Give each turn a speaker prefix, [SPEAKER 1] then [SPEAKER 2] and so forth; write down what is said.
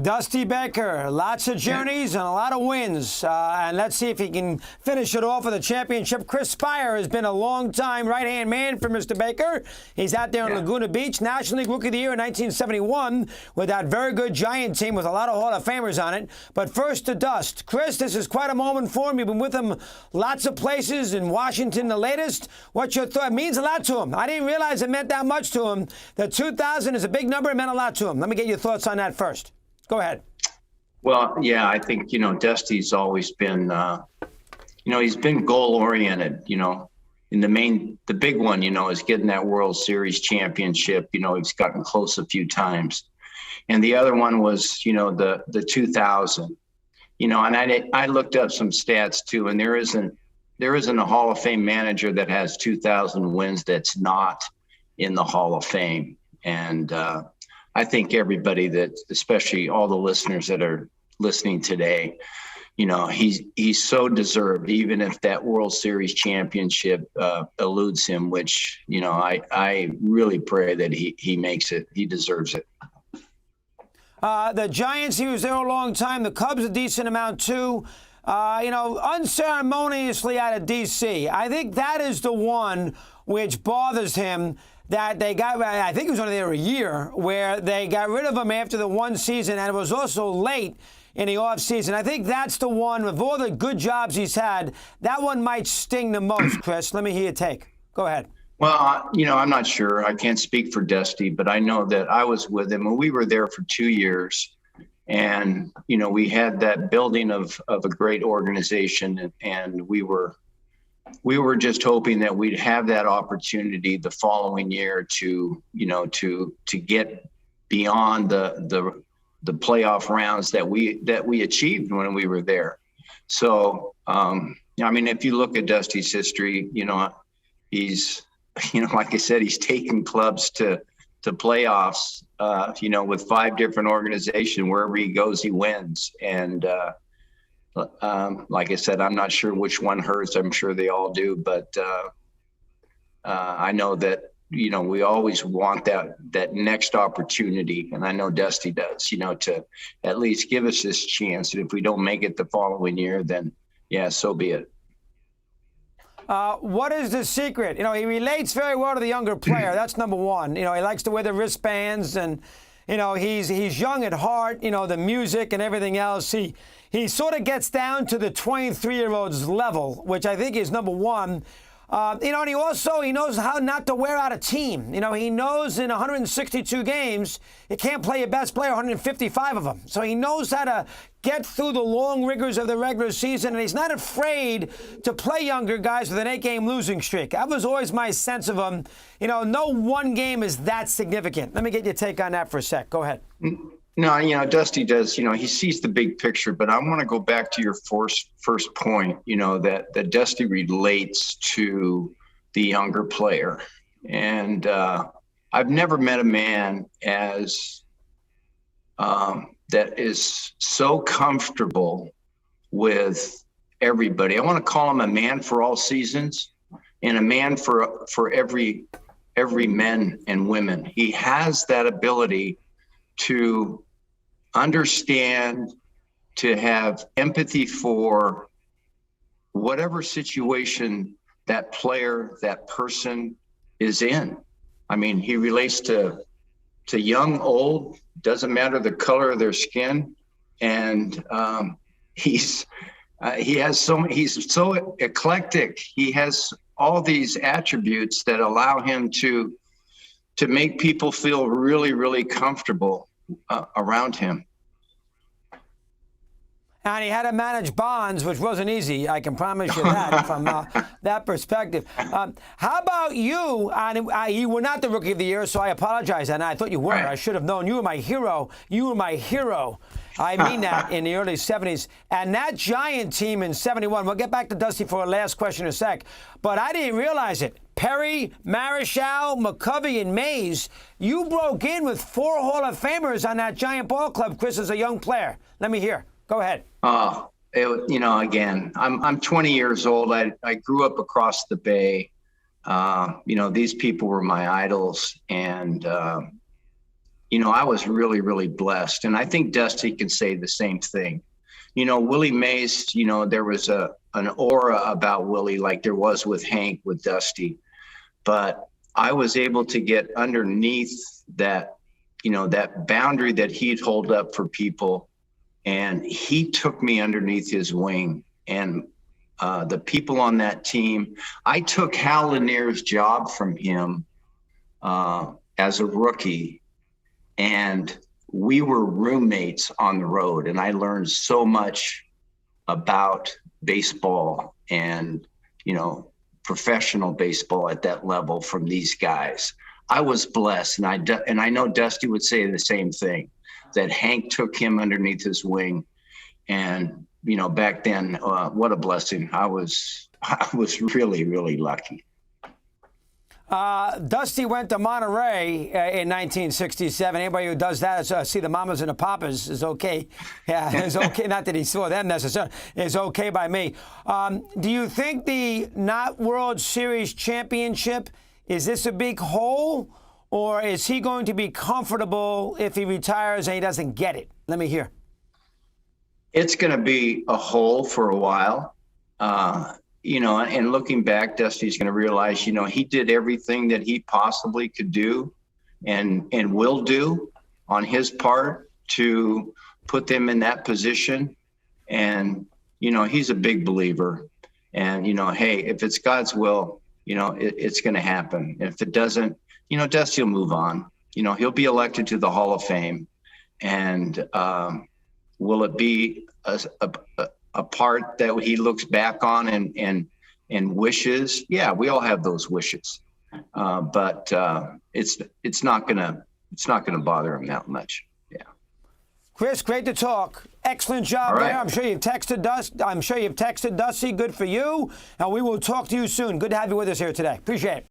[SPEAKER 1] Dusty Baker, lots of journeys and a lot of wins. And let's see if he can finish it off with a championship. Chris Speier has been a long-time right-hand man for Mr. Baker. He's out there in Laguna Beach, National League Rookie of the Year in 1971 with that very good Giant team with a lot of Hall of Famers on it. But first to Dust. Chris, this is quite a moment for him. You've been with him lots of places, in Washington the latest. What's your thought? It means a lot to him. I didn't realize it meant that much to him. The 2,000 is a big number. It meant a lot to him. Let me get your thoughts on that first. Go ahead.
[SPEAKER 2] Well, yeah, I think, Dusty's always been, he's been goal-oriented, in the big one, is getting that World Series championship. He's gotten close a few times. And the other one was, the 2000, and I looked up some stats too, and there isn't a Hall of Fame manager that has 2,000 wins that's not in the Hall of Fame. And, I think everybody that, especially all the listeners that are listening today, he's so deserved, even if that World Series championship eludes him, which, I really pray that he makes it. He deserves it.
[SPEAKER 1] The Giants, he was there a long time. The Cubs, a decent amount, too. Unceremoniously out of D.C. I think that is the one which bothers him. That they got, I think it was only there a year, where they got rid of him after the one season, and it was also late in the offseason. I think that's the one, with all the good jobs he's had, that one might sting the most, Chris. Let me hear your take. Go ahead.
[SPEAKER 2] Well, I'm not sure. I can't speak for Dusty, but I know that I was with him, and we were there for 2 years. And, we had that building of a great organization, and we were just hoping that we'd have that opportunity the following year to get beyond the playoff rounds that we achieved when we were there. So, if you look at Dusty's history, he's, like I said, he's taken clubs to playoffs, with 5 different organizations. Wherever he goes, he wins. And, like I said, I'm not sure which one hurts. I'm sure they all do, but I know that, we always want that next opportunity. And I know Dusty does, to at least give us this chance. And if we don't make it the following year, then yeah, so be it.
[SPEAKER 1] What is the secret? He relates very well to the younger player. That's number one. He likes to wear the wristbands, and, he's young at heart, the music and everything else. He sort of gets down to the 23-year-old's level, which I think is number one. And he knows how not to wear out a team. He knows in 162 games, you can't play your best player 155 of them. So he knows how to get through the long rigors of the regular season, and he's not afraid to play younger guys with an 8-game losing streak. That was always my sense of him. No one game is that significant. Let me get your take on that for a sec. Go ahead.
[SPEAKER 2] No, Dusty does, he sees the big picture, but I want to go back to your first point, that Dusty relates to the younger player. And I've never met a man that is so comfortable with everybody. I want to call him a man for all seasons and a man for every men and women. He has that ability to understand, to have empathy for whatever situation that player, that person is in. He relates to young, old, doesn't matter the color of their skin. And he's so eclectic. He has all these attributes that allow him to make people feel really, really comfortable around him.
[SPEAKER 1] And he had to manage Bonds, which wasn't easy. I can promise you that from that perspective. How about you? You were not the Rookie of the Year, so I apologize. And I thought you were. Right. I should have known. You were my hero. I mean that in the early 70s. And that Giant team in 71, we'll get back to Dusty for a last question in a sec, but I didn't realize it. Perry, Marichal, McCovey, and Mays, you broke in with 4 Hall of Famers on that Giant ball club, Chris, as a young player. Let me hear. Go ahead.
[SPEAKER 2] Again, I'm 20 years old. I grew up across the Bay. These people were my idols. And I was really, really blessed. And I think Dusty can say the same thing. Willie Mays, there was an aura about Willie like there was with Hank, with Dusty. But I was able to get underneath that, that boundary that he'd hold up for people. And he took me underneath his wing. And the people on that team, I took Hal Lanier's job from him as a rookie. And we were roommates on the road, and I learned so much about baseball and, professional baseball at that level from these guys. I was blessed, and I know Dusty would say the same thing, that Hank took him underneath his wing. And, back then, what a blessing. I was really, really lucky.
[SPEAKER 1] Dusty went to Monterey in 1967. Anybody who does that, see the mamas and the papas, is okay. Yeah, it's okay. Not that he saw them necessarily. It's okay by me. Do you think the not World Series championship, is this a big hole, or is he going to be comfortable if he retires and he doesn't get it? Let me hear.
[SPEAKER 2] It's going to be a hole for a while. And looking back, Dusty's going to realize, he did everything that he possibly could do and will do on his part to put them in that position. And, he's a big believer. And, hey, if it's God's will, it's going to happen. If it doesn't, Dusty will move on. He'll be elected to the Hall of Fame. And will it be a part that he looks back on and wishes? Yeah, we all have those wishes, but it's not gonna bother him that much. Yeah.
[SPEAKER 1] Chris, great to talk. Excellent job there. I'm sure you've texted Dusty. Good for you. And we will talk to you soon. Good to have you with us here today. Appreciate it.